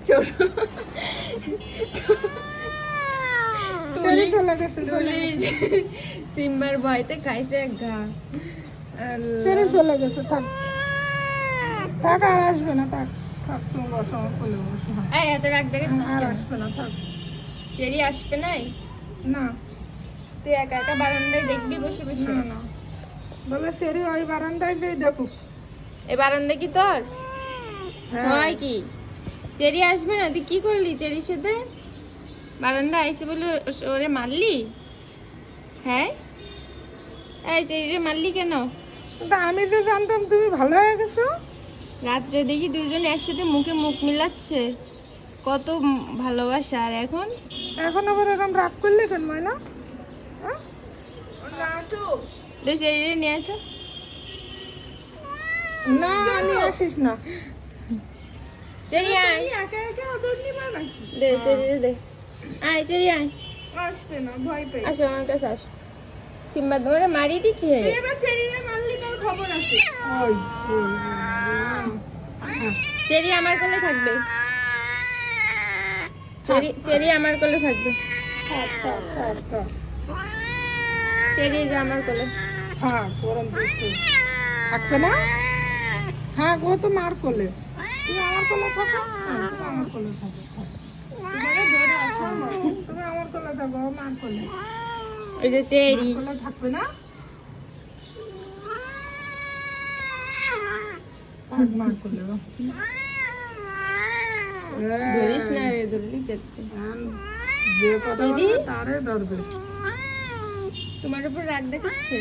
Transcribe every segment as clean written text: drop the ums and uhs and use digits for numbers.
ছোট সিম্বার ভয়তে খাইছে এক ঘা। ছেড়ে চলে গেছে, থাক থাক, আর আসবে না, থাক থাক, তুমি বসো আমার কোলে বসো। এই এত রাগ দেখাচ্ছিস আর কেন? আসবে না, থাক। চেরি আসবে নাই? না তুই একা একা বারান্দায় দেখবি বসে বসে? না না, বলে সেরি ওই বারান্দায় যেই দেখুক। এই বারান্দা কি তোর হ্যাঁ। হয় কি? চেরি আসবে না? তুই কি করলি চেরির সাথে? বারান্দা আইসে বলে ওরে মারলি? হ্যাঁ, এই চেরিরে মারলি কেন? কিন্তু আমি যে জানতাম তুমি ভালো হয়ে গেছো। রাত্রে দেখি দুজন একসাথে মুখে মুখ মিলাচ্ছে, কত ভালোবাসা। আর এখন এখন আবার এরকম রাগ করলে কেন ময়না? হ্যাঁ? দে চেরিরে নিয়ে আয় তো। না নিয়ে আসিস না। চেরি আয়, তুমি একা একা আদর নিবা নাকি? দে চেরিরে দে। আয় চেরি আয়, আসবে না, ভয় পেয়ে। আসো আমার কাছে আসো। সিম্বা তোমারে মারিয়ে দিচ্ছে। তুই এবার চেরিরে মারলি তোর খবর আছে। ওই চেরি আমার কোলে থাকবে, চেরি আমার কোলে থাকবে। থাক থাক থাক থাক চেরি যে আমার কোলে। থাক, গরম দুষ্টু থাকবে না। হ্যাঁ গো, তো মার কোলে, তুমি আমার কোলে থাকো। হ্যাঁ, তুমি আমার কোলে থাকো, থাক। তোমাকে ধরে আসো, তুমি আমার কোলে থাকো, মার কোলে। ওই যে চেরি মার কোলে থাকবে না? থাক, মার কোলে গো। ধরিস না রে, ধরলি যেতে। যে কথা দিদি? বলবে তারে ধরবে। তোমার উপর রাগ দেখাচ্ছে।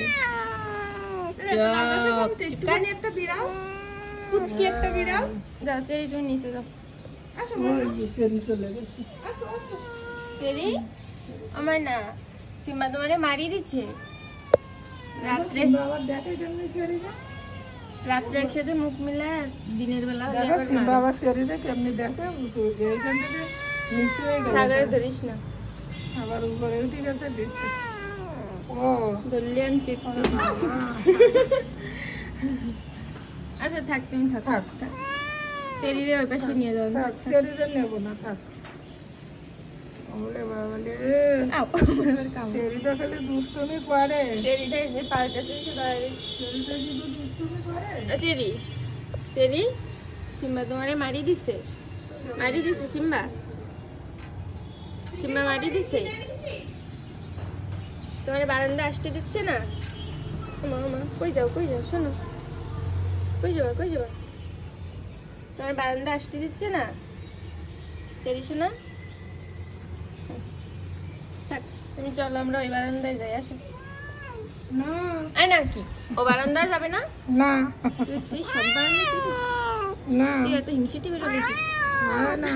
একটুখানি একটা বিড়াল, কুচকি একটা বিড়াল। যাও চেরি তুমি নিচে যাও। ওই সেরি চলে গেছে। চেরি আমার না, সিম্বা তোমারে মারিয়ে দিচ্ছে। রাত্রে আবার দেখে কেমনি সেরিটা? রাত্রে একসাথে মুখ মিলে দিনের বেলা ওই দেখো আবার সিম্বা মারে। আবার সেরিটা কেমনি দেখে, এইখান থেকে নিচে হয়ে গেল, সাগরে ধরিস না, আবার উপরে উঠে গেছে দেখতে। ও ধরলে আমি চিৎকার। আচ্ছা থাক, তুমি থাক। থাক থাক চেরিরে ওই পাশে নিয়ে যাও। থাক, সেরিটা নেবো না, থাক। ওরে বাবালে, সেরিটা খালি দুষ্টুমি করে। চেরিটা এই যে পার কাছে এসে দাঁড়ায়। সেরিটা শুধু দুষ্টুমি করে। চেরি, চেরি সিম্বা তোমারে মারি দিছে, মারি দিছে সিম্বা, সিম্বা মারি দিছে। তোমার বারান্দা আসতে দিচ্ছে না। মা মা কই যাও, কই যাও, শোনো, কই যাবা, কই যাবা? তোমার বারান্দা আসতে দিচ্ছে না চেরি শোনা। থাক, তুমি চলো আমরা ওই বারান্দায় যাই, আসো। না আয় না, কি ও বারান্দায় যাবে না? না তুই সব বারান্দায়, না তুই এত হিংসিটি বেরো বেশি। না।